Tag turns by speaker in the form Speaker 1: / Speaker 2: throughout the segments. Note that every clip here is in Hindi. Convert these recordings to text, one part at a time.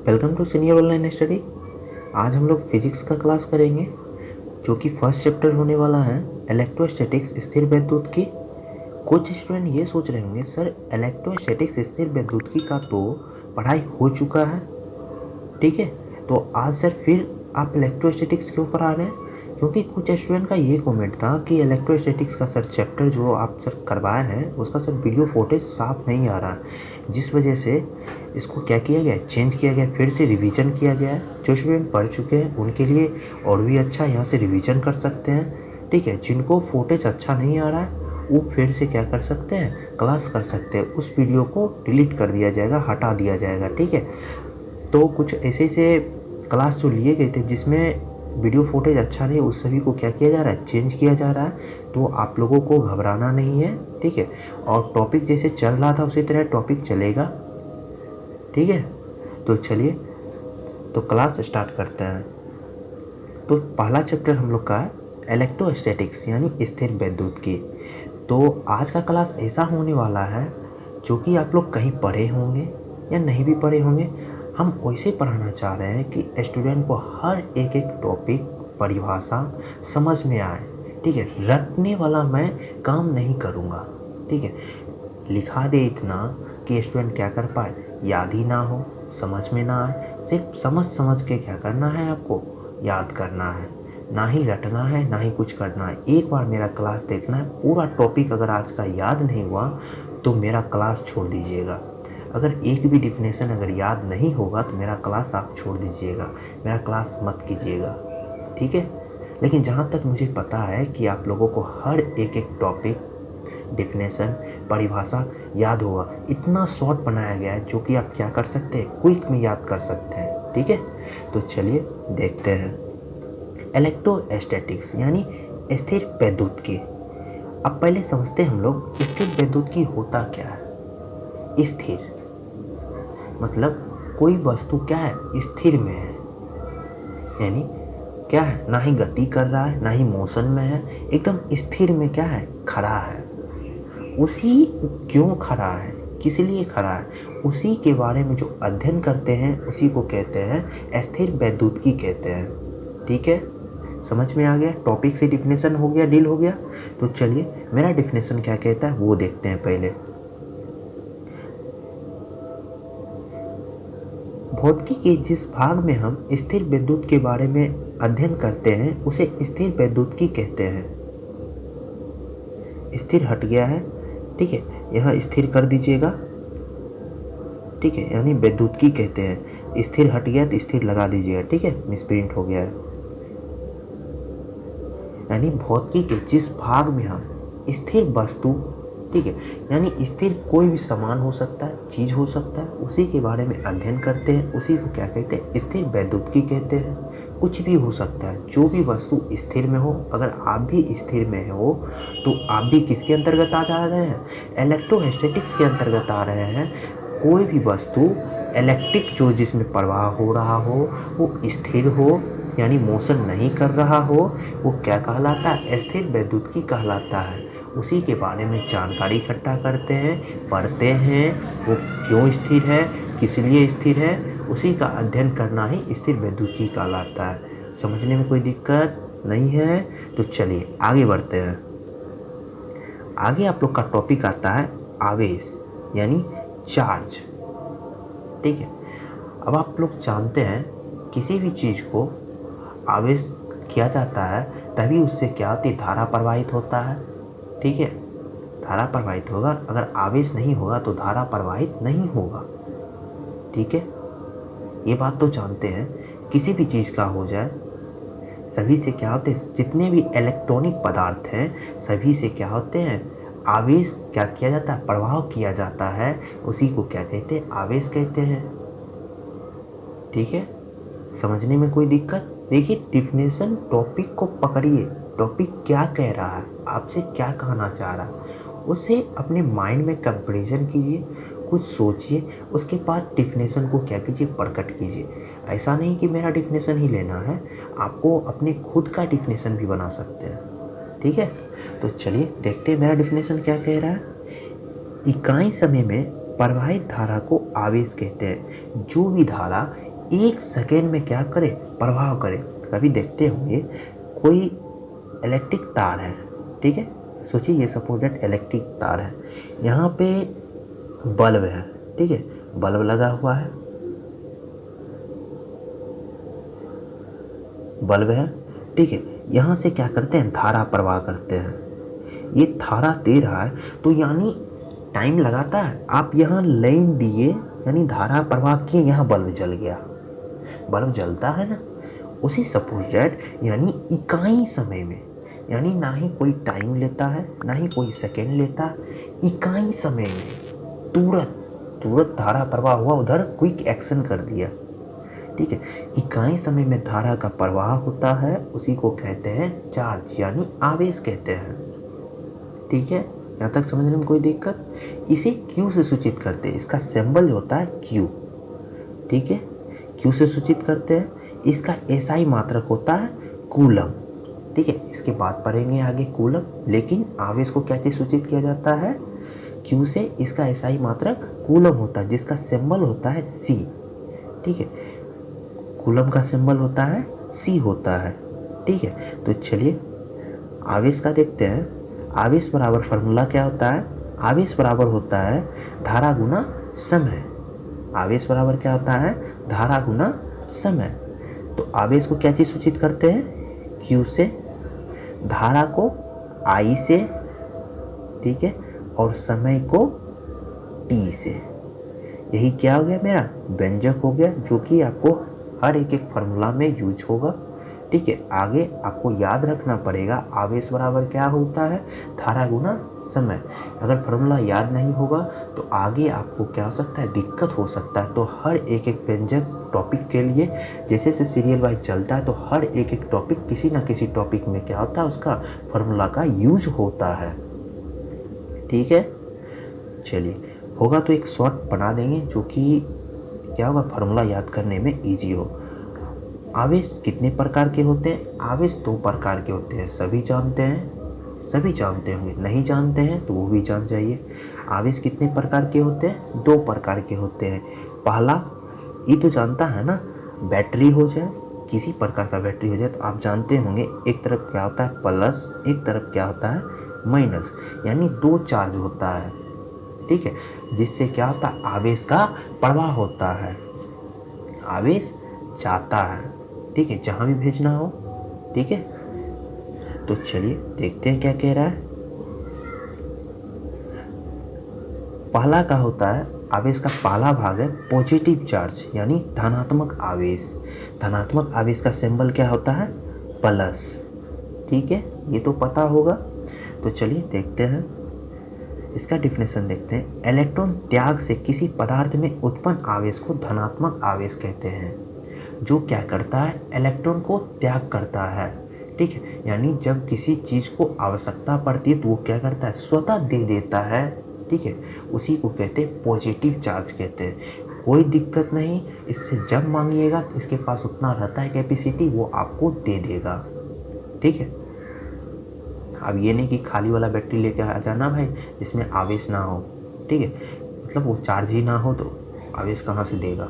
Speaker 1: Welcome to senior online study. आज हम लोग फिजिक्स का क्लास करेंगे जो कि फर्स्ट चैप्टर होने वाला है इलेक्ट्रोस्टैटिक्स स्थिर वैद्युत की। कुछ स्टूडेंट ये सोच रहे होंगे सर इलेक्ट्रोस्टैटिक्स स्थिर वैद्युत की का तो पढ़ाई हो चुका है, ठीक है, तो आज सर फिर आप इलेक्ट्रोस्टैटिक्स क्यों पढ़ा रहे हैं? क्योंकि कुछ स्टूडेंट का ये कमेंट था कि इलेक्ट्रोस्टैटिक्स का सर चैप्टर जो आप सर करवाए हैं उसका सर वीडियो फुटेज साफ नहीं आ रहा है, जिस वजह से इसको क्या किया गया, चेंज किया गया, फिर से रिवीजन किया गया है। जो स्टूडेंट पढ़ चुके हैं उनके लिए और भी अच्छा, यहाँ से रिवीजन कर सकते हैं, ठीक है। जिनको फुटेज अच्छा नहीं आ रहा है वो फिर से क्या कर सकते हैं, क्लास कर सकते हैं। उस वीडियो को डिलीट कर दिया जाएगा, हटा दिया जाएगा, ठीक है। तो कुछ ऐसे ऐसे क्लास जो लिए गए थे जिसमें वीडियो फुटेज अच्छा नहीं, उस सभी को क्या किया जा रहा है, चेंज किया जा रहा है। तो आप लोगों को घबराना नहीं है, ठीक है। और टॉपिक जैसे चल रहा था उसी तरह टॉपिक चलेगा, ठीक है। तो चलिए तो क्लास स्टार्ट करते हैं। तो पहला चैप्टर हम लोग का है इलेक्ट्रोस्टैटिक्स यानी स्थिर वैद्युत की। तो आज का क्लास ऐसा होने वाला है जो कि आप लोग कहीं पढ़े होंगे या नहीं भी पढ़े होंगे। हम वैसे पढ़ाना चाह रहे हैं कि स्टूडेंट को हर एक एक टॉपिक परिभाषा समझ में आए, ठीक है। रटने वाला मैं काम नहीं करूँगा, ठीक है। लिखा दे इतना कि स्टूडेंट क्या कर पाए, याद ही ना हो, समझ में ना आए। सिर्फ समझ समझ के क्या करना है, आपको याद करना है, ना ही रटना है ना ही कुछ करना है। एक बार मेरा क्लास देखना है, पूरा टॉपिक अगर आज का याद नहीं हुआ तो मेरा क्लास छोड़ दीजिएगा। अगर एक भी डिफिनेशन अगर याद नहीं होगा तो मेरा क्लास आप छोड़ दीजिएगा, मेरा क्लास मत कीजिएगा, ठीक है। लेकिन जहाँ तक मुझे पता है कि आप लोगों को हर एक एक टॉपिक, डिफिनेशन, परिभाषा याद होगा। इतना शॉर्ट बनाया गया है जो कि आप क्या कर सकते हैं, क्विक में याद कर सकते हैं, ठीक है। तो चलिए देखते हैं इलेक्ट्रोस्टैटिक्स यानी स्थिर वैद्युत की। अब पहले समझते हैं हम लोग स्थिर वैद्युत की होता क्या है। स्थिर मतलब कोई वस्तु क्या है, स्थिर में है, यानी क्या है, ना ही गति कर रहा है ना ही मोशन में है, एकदम स्थिर में क्या है, खड़ा है। उसी क्यों खड़ा है, किस लिए खड़ा है, उसी के बारे में जो अध्ययन करते हैं उसी को कहते हैं स्थिर वैद्युतिकी कहते हैं, ठीक है। समझ में आ गया, टॉपिक से डिफिनेशन हो गया, डील हो गया। तो चलिए मेरा डिफिनेशन क्या कहता है वो देखते हैं पहले। भौतिकी के जिस भाग में हम स्थिर वैद्युत के बारे में अध्ययन करते हैं उसे स्थिर वैद्युतिकी कहते हैं। स्थिर हट गया है, ठीक है, यह स्थिर कर दीजिएगा, ठीक है, यानी वैद्युतिकी कहते हैं। स्थिर हट गया तो स्थिर लगा दीजिएगा, ठीक है, मिसप्रिंट हो गया है। यानी भौतिकी के जिस भाग में हम स्थिर वस्तु, ठीक है, यानी स्थिर कोई भी सामान हो सकता है, चीज हो सकता है, उसी के बारे में अध्ययन करते हैं, उसी को क्या कहते हैं, स्थिर वैद्युतिकी कहते हैं। कुछ भी हो सकता है, जो भी वस्तु स्थिर में हो। अगर आप भी स्थिर में हो तो आप भी किसके अंतर्गत आ जा रहे हैं, इलेक्ट्रोस्टैटिक्स के अंतर्गत आ रहे हैं। कोई भी वस्तु इलेक्ट्रिक जो जिसमें प्रवाह हो रहा हो वो स्थिर हो, यानी मोशन नहीं कर रहा हो, वो क्या कहलाता है, स्थिर वैद्युतिकी कहलाता है। उसी के बारे में जानकारी इकट्ठा करते हैं, पढ़ते हैं, वो क्यों स्थिर है, किस लिए स्थिर है, उसी का अध्ययन करना ही स्थिर वैद्युतिकी कहलाता है। समझने में कोई दिक्कत नहीं है? तो चलिए आगे बढ़ते हैं। आगे आप लोग का टॉपिक आता है आवेश यानी चार्ज, ठीक है। अब आप लोग जानते हैं किसी भी चीज़ को आवेश किया जाता है तभी उससे क्या होती है, धारा प्रवाहित होता है, ठीक है। धारा प्रवाहित होगा, अगर आवेश नहीं होगा तो धारा प्रवाहित नहीं होगा, ठीक है। ये बात तो जानते हैं। किसी भी चीज़ का हो जाए सभी से क्या होते हैं, जितने भी इलेक्ट्रॉनिक पदार्थ हैं सभी से क्या होते हैं, आवेश क्या किया जाता है, प्रवाह किया जाता है, उसी को क्या कहते हैं, आवेश कहते हैं, ठीक है। समझने में कोई दिक्कत? देखिए डिफिनेशन, टॉपिक को पकड़िए, टॉपिक क्या कह रहा है, आपसे क्या कहना चाह रहा है, उसे अपने माइंड में कंपैरिजन कीजिए, कुछ सोचिए, उसके बाद डिफिनेशन को क्या कीजिए, प्रकट कीजिए। ऐसा नहीं कि मेरा डिफिनेशन ही लेना है, आपको अपने खुद का डिफिनेशन भी बना सकते हैं, ठीक है। तो चलिए देखते हैं मेरा डिफिनेशन क्या कह रहा है। इकाई समय में प्रवाहित धारा को आवेश कहते हैं। जो भी धारा 1 सेकेंड में क्या करे, प्रभाव करे। कभी देखते होंगे कोई इलेक्ट्रिक तार है, ठीक है, सोचिए ये सपोर्टेड इलेक्ट्रिक तार है, यहाँ पे बल्ब है, ठीक है, बल्ब लगा हुआ है, बल्ब है, ठीक है, यहाँ से क्या करते हैं, धारा प्रवाह करते हैं। ये धारा दे रहा है तो यानी टाइम लगाता है। आप यहाँ लाइन दिए यानी धारा प्रवाह किए, यहाँ बल्ब जल गया, बल्ब जलता है ना, उसी सपोज दैट यानी इकाई समय में, यानी ना ही कोई टाइम लेता है ना ही कोई सेकेंड लेता, इकाई समय में तुरंत तुरंत धारा प्रवाह हुआ, उधर क्विक एक्शन कर दिया, ठीक है। इकाई समय में धारा का प्रवाह होता है, उसी को कहते हैं चार्ज यानी आवेश कहते हैं, ठीक है। यहाँ तक समझने में कोई दिक्कत? इसे क्यू से सूचित करते हैं, इसका सिंबल जो होता है क्यू, ठीक है, क्यू से सूचित करते हैं। इसका एसआई मात्रक होता है कूलम, ठीक है, इसके बाद पढ़ेंगे आगे कूलम। लेकिन आवेश को क्या चीज सूचित किया जाता है, क्यू से। इसका एसआई मात्रक कूलम होता है, जिसका सिंबल होता है सी, ठीक है, कूलम का सिंबल होता है सी होता है, ठीक है। तो चलिए आवेश का देखते हैं। आवेश बराबर फार्मूला क्या होता है, आवेश बराबर होता है धारा गुना समय। आवेश बराबर क्या होता है, धारा गुना समय। तो आवेश को क्या चीज सूचित करते हैं, क्यू से, धारा को आई से, ठीक है, और समय को टी से। यही क्या हो गया, मेरा व्यंजक हो गया, जो कि आपको हर एक फार्मूला में यूज होगा, ठीक है। आगे आपको याद रखना पड़ेगा आवेश बराबर क्या होता है, धारा गुना समय। अगर फार्मूला याद नहीं होगा तो आगे आपको क्या हो सकता है, दिक्कत हो सकता है। तो हर एक व्यंजक टॉपिक के लिए जैसे से सीरियल वाइज चलता है, तो हर एक टॉपिक किसी ना किसी टॉपिक में क्या होता है, उसका फार्मूला का यूज होता है, ठीक है। चलिए होगा तो एक शॉर्ट बना देंगे, जो कि क्या होगा, फार्मूला याद करने में ईजी हो। आवेश कितने प्रकार के होते हैं, आवेश 2 प्रकार के होते हैं, सभी जानते हैं, सभी जानते होंगे, नहीं जानते हैं तो वो भी जान जाइए। आवेश कितने प्रकार के होते हैं, 2 प्रकार के होते हैं। पहला, ये तो जानता है ना, बैटरी हो जाए, किसी प्रकार का बैटरी हो जाए तो आप जानते होंगे, एक तरफ क्या होता है प्लस, एक तरफ क्या होता है माइनस, यानी 2 चार्ज होता है, ठीक है, जिससे क्या होता है, आवेश का प्रवाह होता है, आवेश जाता है, ठीक है, जहां भी भेजना हो, ठीक है। तो चलिए देखते हैं क्या कह रहा है। पहला का होता है, आवेश का पहला भाग है पॉजिटिव चार्ज यानी धनात्मक आवेश। धनात्मक आवेश का सिंबल क्या होता है, प्लस, ठीक है, ये तो पता होगा। तो चलिए देखते हैं, इसका डिफिनेशन देखते हैं। इलेक्ट्रॉन त्याग से किसी पदार्थ में उत्पन्न आवेश को धनात्मक आवेश कहते हैं, जो क्या करता है, इलेक्ट्रॉन को त्याग करता है, ठीक है, यानी जब किसी चीज़ को आवश्यकता पड़ती है तो वो क्या करता है, स्वतः दे देता है, ठीक है, उसी को कहते हैं पॉजिटिव चार्ज कहते हैं। कोई दिक्कत नहीं, इससे जब मांगिएगा इसके पास उतना रहता है कैपेसिटी, वो आपको दे देगा, ठीक है। अब ये नहीं कि खाली वाला बैटरी लेके आ जाना भाई जिसमें आवेश ना हो, ठीक है, मतलब वो चार्ज ही ना हो तो आवेश कहाँ से देगा,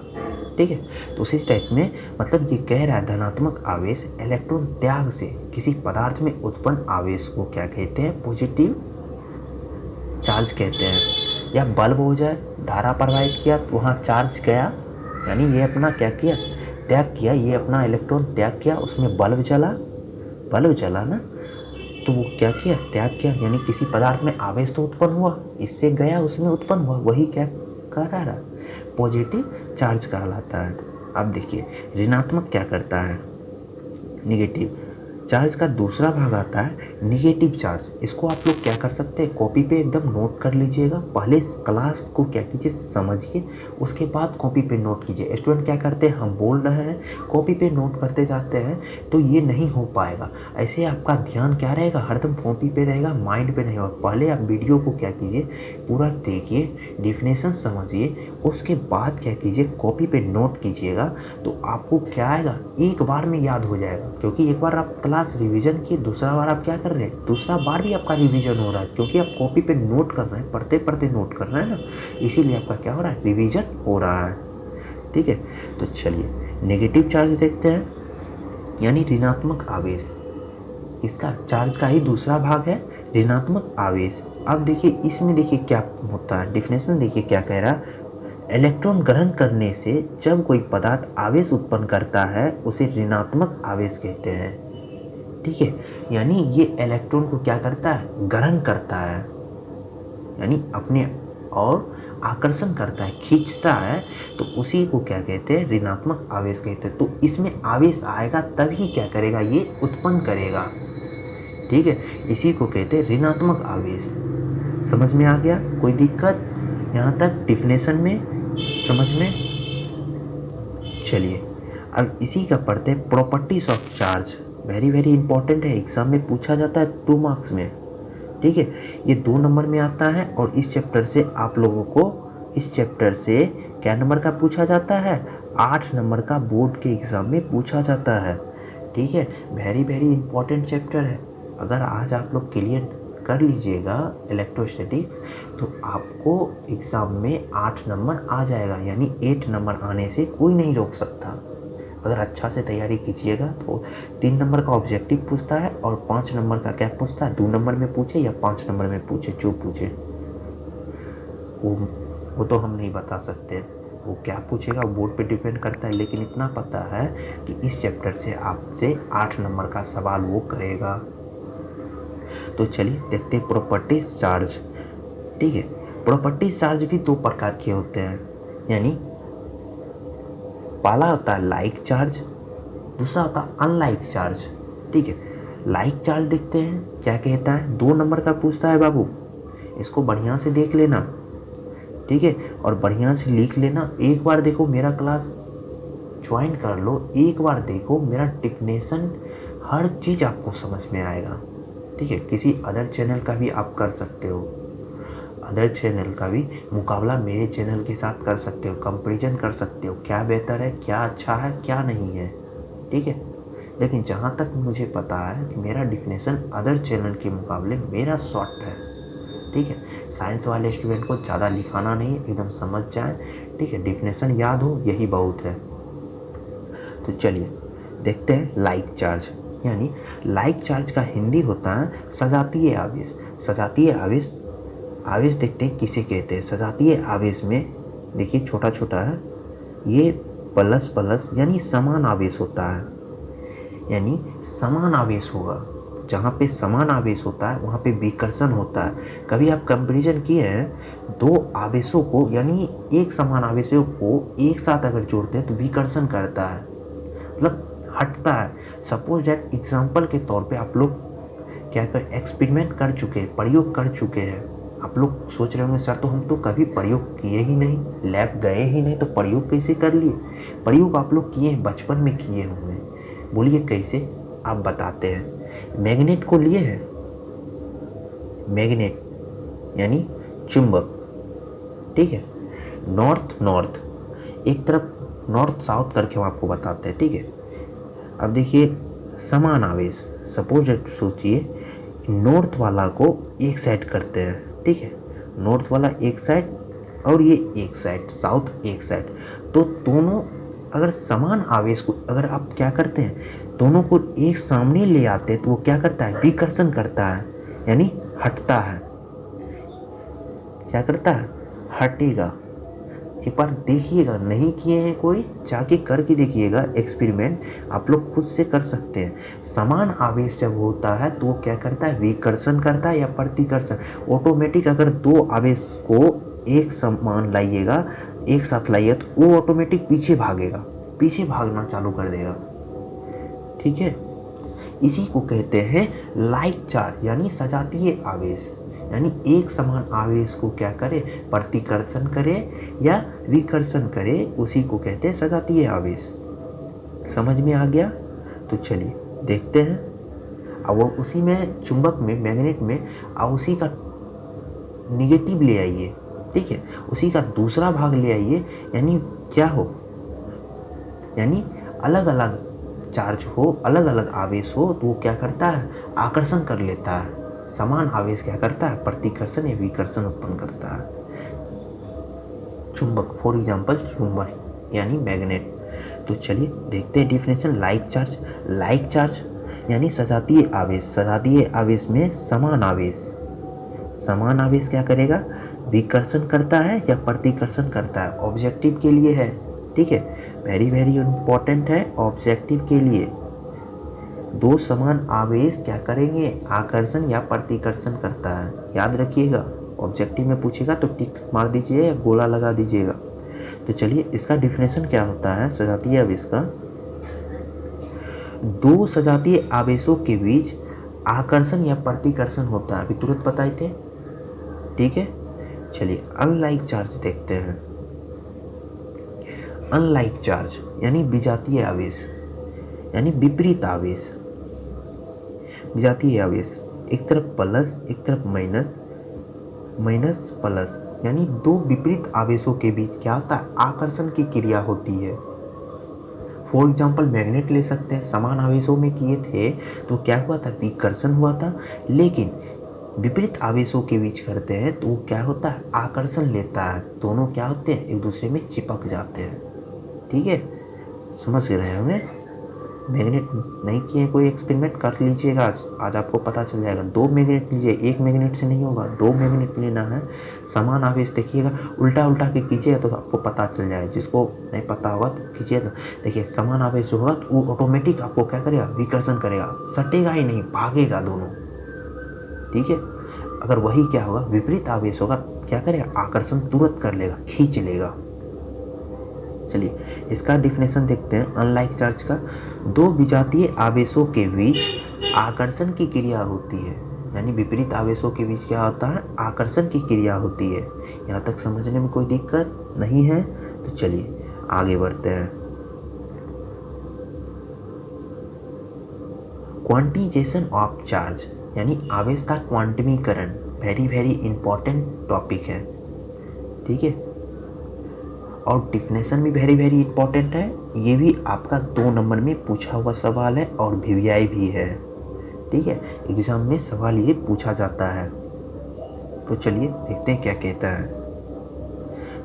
Speaker 1: ठीक है। तो उसी टाइप में मतलब ये कह रहा है, धनात्मक आवेश इलेक्ट्रॉन त्याग से किसी पदार्थ में उत्पन्न आवेश को क्या कहते हैं, पॉजिटिव चार्ज कहते हैं। या बल्ब हो जाए, धारा प्रवाहित किया तो वहाँ चार्ज गया, यानी ये अपना क्या किया, त्याग किया, ये अपना इलेक्ट्रॉन त्याग किया, उसमें बल्ब जला ना, तो वो क्या किया, त्याग किया, यानी किसी पदार्थ में आवेश तो उत्पन्न हुआ, इससे गया उसमें उत्पन्न हुआ, वही क्या कह रहा है, पॉजिटिव चार्ज कहलाता है। अब देखिए ऋणात्मक क्या करता है, निगेटिव चार्ज का दूसरा भाग आता है निगेटिव चार्ज। इसको आप लोग क्या कर सकते हैं, कॉपी पे एकदम नोट कर लीजिएगा। पहले इस क्लास को क्या कीजिए, समझिए, उसके बाद कॉपी पे नोट कीजिए। स्टूडेंट क्या करते हैं, हम बोल रहे हैं कॉपी पे नोट करते जाते हैं तो ये नहीं हो पाएगा। ऐसे आपका ध्यान क्या रहेगा, हरदम कॉपी पे रहेगा, माइंड पे नहीं होगा। पहले आप वीडियो को क्या कीजिए, पूरा देखिए, डिफिनेशन समझिए, उसके बाद क्या कीजिए, कॉपी पे नोट कीजिएगा, तो आपको क्या आएगा, एक बार में याद हो जाएगा। क्योंकि एक बार आप क्लास रिवीजन किए, दूसरा बार आप क्या कर रहे हैं, दूसरा बार भी आपका रिवीजन हो रहा है, क्योंकि आप कॉपी पे नोट कर रहे हैं, पढ़ते पढ़ते नोट कर रहे हैं ना, इसीलिए आपका क्या हो रहा है, रिवीजन हो रहा है, ठीक है, तो चलिए नेगेटिव चार्ज देखते हैं, यानी ऋणात्मक आवेश। इसका चार्ज का ही दूसरा भाग है ऋणात्मक आवेश। अब देखिए इसमें देखिए क्या होता है, डिफिनेशन देखिए क्या कह रहा है। इलेक्ट्रॉन ग्रहण करने से जब कोई पदार्थ आवेश उत्पन्न करता है उसे ऋणात्मक आवेश कहते हैं। ठीक है, यानी ये इलेक्ट्रॉन को क्या करता है, ग्रहण करता है, यानी अपने और आकर्षण करता है, खींचता है, तो उसी को क्या कहते हैं, ऋणात्मक आवेश कहते हैं। तो इसमें आवेश आएगा तभी क्या करेगा, ये उत्पन्न करेगा। ठीक है, इसी को कहते हैं ऋणात्मक आवेश। समझ में आ गया, कोई दिक्कत यहाँ तक डिफिनेशन में, समझ में? चलिए अब इसी का पढ़ते हैं properties of charge. Very very important है, एग्जाम में पूछा जाता है 2 मार्क्स में। ठीक है, ये 2 नंबर में आता है और इस चैप्टर से आप लोगों को, इस चैप्टर से क्या नंबर का पूछा जाता है, 8 नंबर का बोर्ड के एग्ज़ाम में पूछा जाता है। ठीक है, वेरी वेरी इंपॉर्टेंट चैप्टर है। अगर आज आप लोग क्लियर कर लीजिएगा इलेक्ट्रोस्टैटिक्स तो आपको एग्ज़ाम में 8 नंबर आ जाएगा, यानी 8 नंबर आने से कोई नहीं रोक सकता। अगर अच्छा से तैयारी कीजिएगा तो 3 नंबर का ऑब्जेक्टिव पूछता है और 5 नंबर का क्या पूछता है, 2 नंबर में पूछे या 5 नंबर में पूछे, जो पूछे वो तो हम नहीं बता सकते, वो क्या पूछेगा वो बोर्ड पे डिपेंड करता है। लेकिन इतना पता है कि इस चैप्टर से आपसे 8 नंबर का सवाल वो करेगा। तो चलिए देखते हैं प्रॉपर्टीज चार्ज। ठीक है, प्रॉपर्टीज चार्ज भी 2 प्रकार के होते हैं, यानी पहला होता है लाइक चार्ज, दूसरा होता है अनलाइक चार्ज। ठीक है, लाइक चार्ज देखते हैं क्या कहता है, 2 नंबर का पूछता है बाबू, इसको बढ़िया से देख लेना। ठीक है, और बढ़िया से लिख लेना। एक बार देखो मेरा क्लास ज्वाइन कर लो, एक बार देखो मेरा डिफिनेशन, हर चीज़ आपको समझ में आएगा। ठीक है, किसी अदर चैनल का भी आप कर सकते हो, अदर चैनल का भी मुकाबला मेरे चैनल के साथ कर सकते हो, कंपैरिजन कर सकते हो, क्या बेहतर है, क्या अच्छा है, क्या नहीं है। ठीक है, लेकिन जहाँ तक मुझे पता है कि मेरा डिफिनेशन अदर चैनल के मुकाबले मेरा शॉर्ट है। ठीक है, साइंस वाले स्टूडेंट को ज़्यादा लिखाना नहीं, एकदम समझ जाए। ठीक है, डिफिनेशन याद हो यही बहुत है। तो चलिए देखते हैं लाइक चार्ज, यानी लाइक चार्ज का हिंदी होता है सजातीय आवेश। सजातीय आवेश, आवेश देखते हैं किसे कहते हैं। सजातीय आवेश में देखिए छोटा छोटा है, ये प्लस प्लस यानी समान आवेश होता है, यानी समान आवेश होगा। जहाँ पे समान आवेश होता है वहाँ पे विकर्षण होता है। कभी आप कंपैरिजन किए हैं 2 आवेशों को, यानी एक समान आवेशों को एक साथ अगर जोड़ते हैं तो विकर्षण करता है, मतलब हटता है। सपोज दैट एग्जाम्पल के तौर पे आप लोग क्या कर एक्सपेरिमेंट कर चुके हैं, प्रयोग कर चुके हैं। आप लोग सोच रहे होंगे सर तो हम तो कभी प्रयोग किए ही नहीं, लैब गए ही नहीं, तो प्रयोग कैसे कर लिए। प्रयोग आप लोग किए हैं, बचपन में किए होंगे। बोलिए कैसे, आप बताते हैं। मैग्नेट को लिए हैं, मैग्नेट यानी चुंबक। ठीक है, नॉर्थ नॉर्थ, एक तरफ नॉर्थ साउथ करके हम आपको बताते हैं। ठीक है, अब देखिए समान आवेश, सपोज सोचिए नॉर्थ वाला को एक साइड करते हैं। ठीक है, नॉर्थ वाला एक साइड और ये एक साइड, साउथ एक साइड, तो दोनों अगर समान आवेश को अगर आप क्या करते हैं, दोनों को एक सामने ले आते हैं तो वो क्या करता है, विकर्षण करता है, यानी हटता है। क्या करता है, हटेगा। एक बार देखिएगा, नहीं किए हैं कोई, जाके करके देखिएगा एक्सपेरिमेंट, आप लोग खुद से कर सकते हैं। समान आवेश जब होता है तो वो क्या करता है, विकर्षण करता है या प्रतिकर्षण। ऑटोमेटिक अगर 2 आवेश को एक समान लाइएगा, एक साथ लाइए तो वो ऑटोमेटिक पीछे भागेगा, पीछे भागना चालू कर देगा। ठीक है, इसी को कहते हैं लाइक चार्ज, यानी सजातीय आवेश। यानी एक समान आवेश को क्या करे, प्रतिकर्षण करे या विकर्षण करे, उसी को कहते हैं सजातीय आवेश। समझ में आ गया? तो चलिए देखते हैं। अब वो उसी में चुंबक में, मैग्नेट में, अब उसी का निगेटिव ले आइए। ठीक है, उसी का दूसरा भाग ले आइए, यानी क्या हो, यानी अलग अलग चार्ज हो, अलग अलग आवेश हो, तो वो क्या करता है, आकर्षण कर लेता है। समान आवेश क्या करता है, प्रतिकर्षण या विकर्षण उत्पन्न करता है। चुंबक, फॉर एग्जाम्पल चुंबक, यानी मैग्नेट। तो चलिए देखते हैं डिफिनेशन। लाइक चार्ज यानी सजातीय आवेश। सजातीय आवेश में समान आवेश क्या करेगा, विकर्षण करता है या प्रतिकर्षण करता है। ऑब्जेक्टिव के लिए है, ठीक है, वेरी वेरी इंपॉर्टेंट है ऑब्जेक्टिव के लिए। दो समान आवेश क्या करेंगे, आकर्षण या प्रतिकर्षण करता है। याद रखिएगा, ऑब्जेक्टिव में पूछेगा तो टिक मार दीजिए या गोला लगा दीजिएगा। तो चलिए इसका डिफिनेशन क्या होता है सजातीय आवेश का। दो सजातीय आवेशों के बीच आकर्षण या प्रतिकर्षण होता है, अभी तुरंत बताए थे, ठीक है। चलिए अनलाइक चार्ज देखते हैं। अनलाइक चार्ज यानी विजातीय आवेश, यानी विपरीत आवेश। विजातीय आवेश एक तरफ प्लस एक तरफ माइनस प्लस, यानी दो विपरीत आवेशों के बीच क्या होता है, आकर्षण की क्रिया होती है। फॉर एग्जाम्पल मैग्नेट ले सकते हैं, समान आवेशों में किए थे तो क्या हुआ था, विकर्षण हुआ था। लेकिन विपरीत आवेशों के बीच करते हैं तो क्या होता है, आकर्षण लेता है। दोनों क्या होते हैं, एक दूसरे में चिपक जाते हैं, ठीक है। समझ रहे होंगे। मैग्नेट नहीं किए कोई एक्सपेरिमेंट कर लीजिएगा, आज आपको पता चल जाएगा। दो मैग्नेट लीजिए, एक मैग्नेट से नहीं होगा, दो मैग्नेट लेना है। समान आवेश देखिएगा, उल्टा के कीजिएगा तो आपको पता चल जाएगा। जिसको नहीं पता होगा तो कीजिएगा। देखिए समान आवेश जो होगा तो वो ऑटोमेटिक आपको क्या करेगा, विकर्षण करेगा, सटेगा ही नहीं, भागेगा दोनों, ठीक है। अगर वही क्या होगा, विपरीत आवेश होगा, क्या करेगा, आकर्षण तुरंत कर लेगा, खींच लेगा। चलिए इसका डिफिनेशन देखते हैं अनलाइक चार्ज का। दो विजातीय आवेशों के बीच आकर्षण की क्रिया होती है, यानी विपरीत आवेशों के बीच क्या होता है, आकर्षण की क्रिया होती है। यहाँ तक समझने में कोई दिक्कत नहीं है। तो चलिए आगे बढ़ते हैं। क्वांटिजेशन ऑफ चार्ज यानी आवेश का क्वांटमीकरण, वेरी वेरी इंपॉर्टेंट टॉपिक है, ठीक है। और डिफिनेशन भी वेरी वेरी इंपॉर्टेंट है। ये भी आपका 2 नंबर में पूछा हुआ सवाल है और वीवीआई भी है, ठीक है। एग्जाम में सवाल ये पूछा जाता है। तो चलिए देखते हैं क्या कहता है।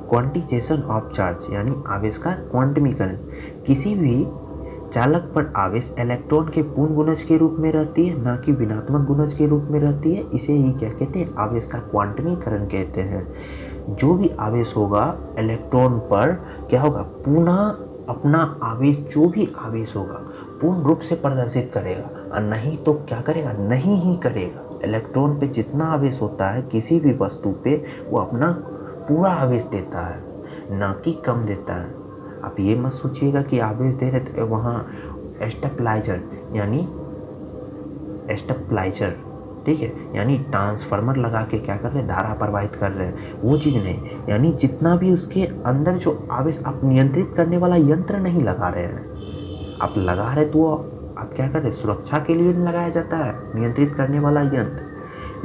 Speaker 1: क्वांटिजेशन ऑफ चार्ज यानी आवेश का क्वांटमीकरण। किसी भी चालक पर आवेश इलेक्ट्रॉन के पूर्ण गुणज के रूप में रहती है, ना कि ऋणात्मक गुणज के रूप में रहती है। इसे ही क्या कहते हैं, आवेश का क्वांटमीकरण कहते हैं। जो भी आवेश होगा इलेक्ट्रॉन पर क्या होगा, पुनः अपना आवेश, जो भी आवेश होगा पूर्ण रूप से प्रदर्शित करेगा, और नहीं तो क्या करेगा, नहीं ही करेगा। इलेक्ट्रॉन पे जितना आवेश होता है किसी भी वस्तु पे, वो अपना पूरा आवेश देता है, ना कि कम देता है। आप ये मत सोचिएगा कि आवेश दे रहे थे वहाँ स्टेबलाइजर, ठीक है, यानी ट्रांसफार्मर लगा के क्या कर रहे हैं, धारा प्रवाहित कर रहे हैं, वो चीज़ नहीं। यानी जितना भी उसके अंदर जो आवेश, आप नियंत्रित करने वाला यंत्र नहीं लगा रहे हैं। आप लगा रहे तो आप क्या कर रहे हैं, सुरक्षा के लिए लगाया जाता है नियंत्रित करने वाला यंत्र।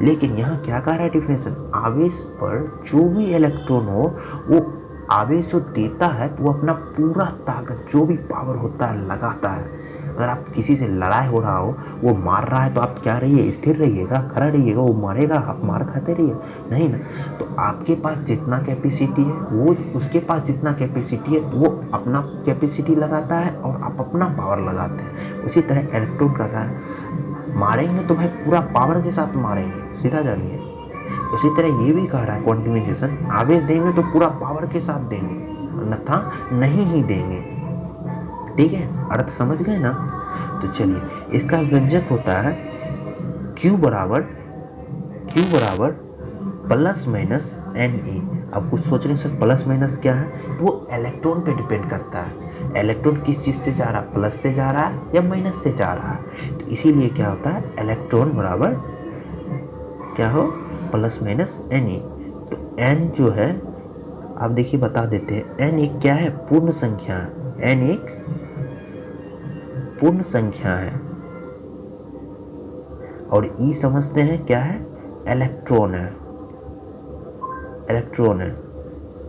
Speaker 1: लेकिन यहाँ क्या कह रहा है डिफिनेशन, आवेश पर जो भी इलेक्ट्रॉन हो, वो आवेश जो देता है तो वो अपना पूरा ताकत, जो भी पावर होता है, लगाता है। अगर आप किसी से लड़ाई हो रहा हो, वो मार रहा है तो आप क्या रहिए, स्थिर रहिएगा, खड़ा रहिएगा। वो मारेगा, आप मार खाते रहिए, नहीं ना। तो आपके पास जितना कैपेसिटी है, वो उसके पास जितना कैपेसिटी है, वो अपना कैपेसिटी लगाता है और आप अपना पावर लगाते हैं। उसी तरह इलेक्ट्रॉन कर रहा है, मारेंगे तो भाई पूरा पावर के साथ मारेंगे, सीधा जानिए। उसी तरह ये भी कह रहा है क्वांटिमाइजेशन, आवेश देंगे तो पूरा पावर के साथ देंगे, अन्यथा नहीं ही देंगे, ठीक है। अर्थ समझ गए ना। तो चलिए इसका व्यंजक होता है Q बराबर प्लस माइनस NE। अब कुछ सोच रहे हैं सर प्लस माइनस क्या है, तो वो इलेक्ट्रॉन पे डिपेंड करता है। इलेक्ट्रॉन किस चीज़ से जा रहा है, प्लस से जा रहा है या माइनस से जा रहा है। तो इसीलिए क्या होता है, इलेक्ट्रॉन बराबर क्या हो, प्लस माइनस NE। तो N जो है आप देखिए बता देते हैं, N एक क्या है, पूर्ण संख्या है। N एक पूर्ण संख्या है और E समझते हैं क्या है, इलेक्ट्रॉन है,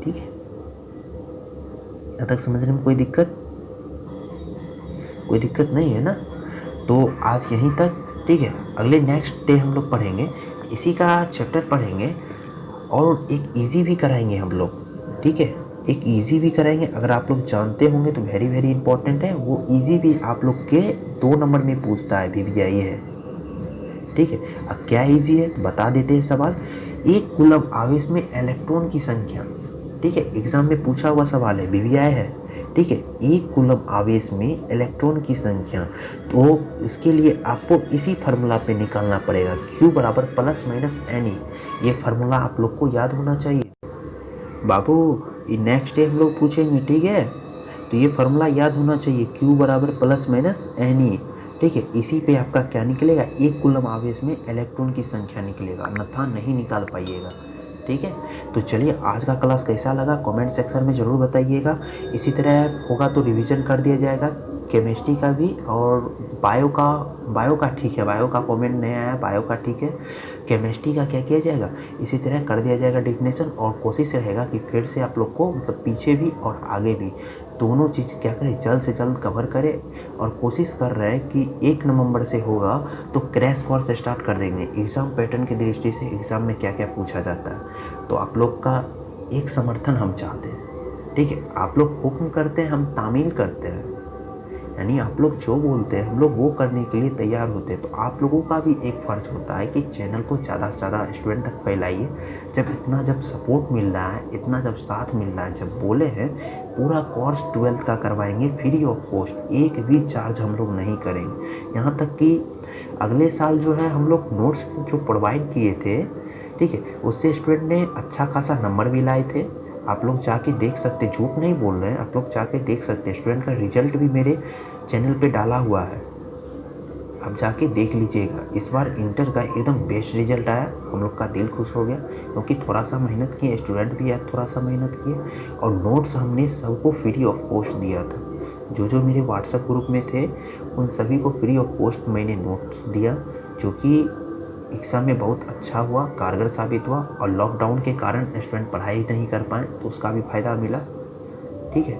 Speaker 1: ठीक है। यहाँ तक समझने में कोई दिक्कत नहीं है ना। तो आज यहीं तक, ठीक है। अगले नेक्स्ट डे हम लोग पढ़ेंगे, इसी का चैप्टर पढ़ेंगे और एक इजी भी कराएंगे हम लोग, ठीक है। एक इजी भी कराएंगे, अगर आप लोग जानते होंगे तो वेरी वेरी इंपॉर्टेंट है, वो इजी भी आप लोग के 2 नंबर में पूछता है वीवीआई है। ठीक है, अब क्या इजी है बता देते हैं सवाल। एक कूलम आवेश में इलेक्ट्रॉन की संख्या, ठीक है, एग्जाम में पूछा हुआ सवाल है, वीवीआई है। ठीक है, एक कूलम आवेश में इलेक्ट्रॉन की संख्या, तो इसके लिए आपको इसी फार्मूला पे निकालना पड़ेगा, Q बराबर प्लस माइनस NE। ये फार्मूला आप लोग को याद होना चाहिए बाबू, ये नेक्स्ट डे हम लोग पूछेंगे। ठीक है, तो ये फार्मूला याद होना चाहिए, Q बराबर प्लस माइनस NE। ठीक है, इसी पे आपका क्या निकलेगा, एक कूलम आवेश में इलेक्ट्रॉन की संख्या निकलेगा, अन्यथा नहीं निकाल पाइएगा। ठीक है, तो चलिए आज का क्लास कैसा लगा कमेंट सेक्शन में ज़रूर बताइएगा। इसी तरह होगा तो रिवीजन कर दिया जाएगा केमिस्ट्री का भी, और बायो का ठीक है, बायो का कमेंट नहीं आया, बायो का ठीक है। केमिस्ट्री का क्या किया जाएगा, इसी तरह कर दिया जाएगा डिफिनेशन, और कोशिश रहेगा कि फिर से आप लोग को मतलब पीछे भी और आगे भी दोनों चीज़ क्या करें, जल्द से जल्द कवर करें। और कोशिश कर रहे हैं कि 1 नवंबर से होगा तो क्रैश कोर्स स्टार्ट कर देंगे, एग्ज़ाम पैटर्न की दृष्टि से एग्ज़ाम में क्या क्या पूछा जाता है। तो आप लोग का एक समर्थन हम चाहते हैं। ठीक है, आप लोग हुक्म करते हैं, हम तामील करते हैं, यानी आप लोग जो बोलते हैं हम लोग वो करने के लिए तैयार होते हैं। तो आप लोगों का भी एक फ़र्ज़ होता है कि चैनल को ज़्यादा से ज़्यादा स्टूडेंट तक फैलाइए। जब सपोर्ट मिल रहा है, इतना जब साथ मिल रहा है, जब बोले हैं पूरा कोर्स 12th का करवाएंगे फ्री ऑफ कॉस्ट, एक भी चार्ज हम लोग नहीं करेंगे। यहाँ तक कि अगले साल जो है हम लोग नोट्स जो प्रोवाइड किए थे, ठीक है, उससे स्टूडेंट ने अच्छा खासा नंबर भी लाए थे। आप लोग जाके देख सकते, झूठ नहीं बोल रहे हैं, आप लोग जाके देख सकते हैं, स्टूडेंट का रिजल्ट भी मेरे चैनल पे डाला हुआ है, आप जाके देख लीजिएगा। इस बार इंटर का एकदम बेस्ट रिजल्ट आया, हम लोग का दिल खुश हो गया, क्योंकि थोड़ा सा मेहनत किए, स्टूडेंट भी आज थोड़ा सा मेहनत किए, और नोट्स हमने सबको फ्री ऑफ कॉस्ट दिया था। जो मेरे व्हाट्सएप ग्रुप में थे उन सभी को फ्री ऑफ कॉस्ट मैंने नोट्स दिया, जो कि एग्ज़ाम में बहुत अच्छा हुआ, कारगर साबित हुआ। और लॉकडाउन के कारण स्टूडेंट पढ़ाई नहीं कर पाए तो उसका भी फ़ायदा मिला। ठीक है,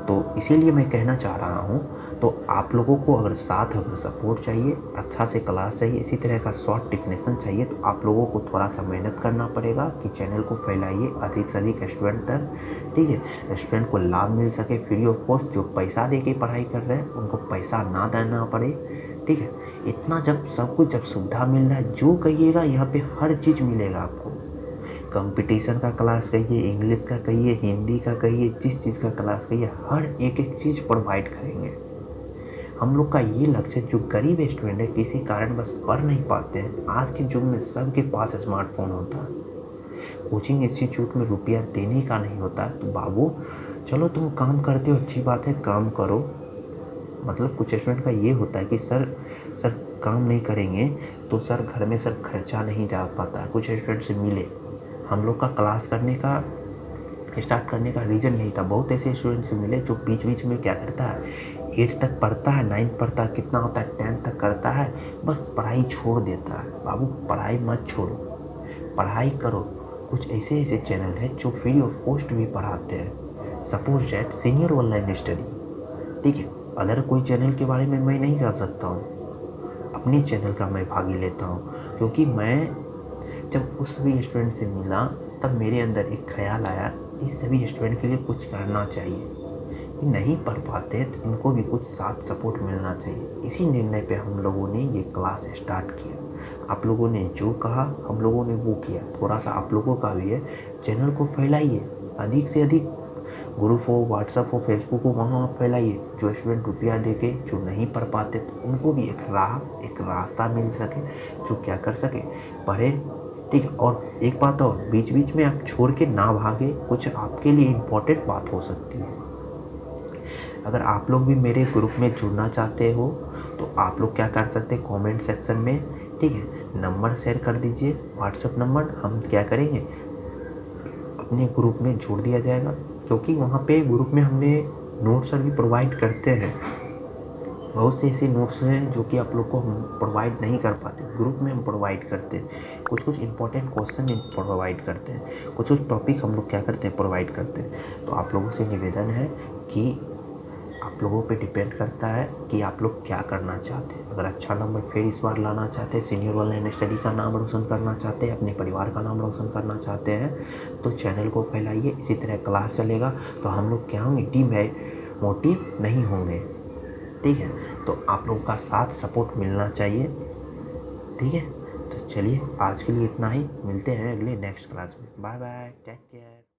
Speaker 1: तो इसीलिए मैं कहना चाह रहा हूँ, तो आप लोगों को अगर सपोर्ट चाहिए, अच्छा से क्लास चाहिए, इसी तरह का शॉर्ट डिफिनेशन चाहिए, तो आप लोगों को थोड़ा सा मेहनत करना पड़ेगा कि चैनल को फैलाइए अधिक से अधिक स्टूडेंट तक। ठीक है, स्टूडेंट को लाभ मिल सके फ्री ऑफ कॉस्ट, जो पैसा दे के पढ़ाई कर रहे हैं उनको पैसा ना देना पड़े। ठीक है, इतना जब सब कुछ जब सुविधा मिल रहा है, जो कहिएगा यहाँ पे हर चीज़ मिलेगा आपको। कंपटीशन का क्लास कहिए, इंग्लिश का कहिए, हिंदी का कहिए, जिस चीज़ का क्लास कहिए, हर एक चीज़ प्रोवाइड करेंगे। हम लोग का ये लक्ष्य, जो गरीब स्टूडेंट है किसी कारण बस पढ़ नहीं पाते हैं, आज के युग में सबके पास स्मार्टफोन होता है, कोचिंग इंस्टीट्यूट में रुपया देने का नहीं होता। तो बाबू चलो तुम काम करते हो, अच्छी बात है, काम करो। मतलब कुछ स्टूडेंट का ये होता है कि सर काम नहीं करेंगे तो सर घर में सर खर्चा नहीं जा पाता। कुछ स्टूडेंट से मिले, हम लोग का क्लास करने का स्टार्ट करने का रीज़न यही था। बहुत ऐसे स्टूडेंट से मिले जो बीच बीच में क्या करता है, 8 तक पढ़ता है, 9 पढ़ता है, कितना होता है 10 तक करता है, बस पढ़ाई छोड़ देता है। बाबू पढ़ाई मत छोड़ो, पढ़ाई करो। कुछ ऐसे चैनल हैं जो फ्री ऑफ कॉस्ट भी पढ़ाते हैं, suppose that senior online study. ठीक है, अदर कोई चैनल के बारे में मैं नहीं कर सकता हूँ, अपने चैनल का मैं भागी लेता हूँ, क्योंकि मैं जब उस सभी स्टूडेंट से मिला तब मेरे अंदर एक ख्याल आया, इस सभी स्टूडेंट के लिए कुछ करना चाहिए, ये नहीं पढ़ पाते तो इनको भी कुछ साथ सपोर्ट मिलना चाहिए। इसी निर्णय पे हम लोगों ने ये क्लास स्टार्ट किया। आप लोगों ने जो कहा हम लोगों ने वो किया। थोड़ा सा आप लोगों का भी है, चैनल को फैलाइए, अधिक से अधिक ग्रुप हो, व्हाट्सअप हो, फेसबुक हो, वहाँ फैलाइए। जो स्टूडेंट रुपया दे के जो नहीं पढ़ पाते तो उनको भी एक रास्ता मिल सके, जो क्या कर सके, पढ़े। ठीक है, और एक बात और, बीच बीच में आप छोड़ के ना भागे, कुछ आपके लिए इम्पोर्टेंट बात हो सकती है। अगर आप लोग भी मेरे ग्रुप में जुड़ना चाहते हो तो आप लोग क्या कर सकते हैं, कमेंट सेक्शन में, ठीक है, नंबर शेयर कर दीजिए, व्हाट्सएप नंबर, हम क्या करेंगे अपने ग्रुप में जोड़ दिया जाएगा। क्योंकि वहाँ पे ग्रुप में हमने नोट्स भी प्रोवाइड करते हैं, बहुत से ऐसे नोट्स हैं जो कि आप लोग को हम प्रोवाइड नहीं कर पाते, ग्रुप में हम प्रोवाइड करते हैं। कुछ इंपॉर्टेंट क्वेश्चन प्रोवाइड करते हैं, कुछ टॉपिक हम लोग क्या करते हैं, प्रोवाइड करते हैं। तो आप लोगों से निवेदन है कि आप लोगों पे डिपेंड करता है कि आप लोग क्या करना चाहते हैं। अगर अच्छा नंबर फिर इस बार लाना चाहते हैं, सीनियर ऑनलाइन स्टडी का नाम रोशन करना चाहते हैं, अपने परिवार का नाम रोशन करना चाहते हैं, तो चैनल को फैलाइए। इसी तरह क्लास चलेगा तो हम लोग क्या होंगे, डिमोटिव नहीं होंगे। ठीक है, तो आप लोगों का साथ सपोर्ट मिलना चाहिए। ठीक है, तो चलिए आज के लिए इतना ही, मिलते हैं अगले नेक्स्ट क्लास में। Bye bye, take care.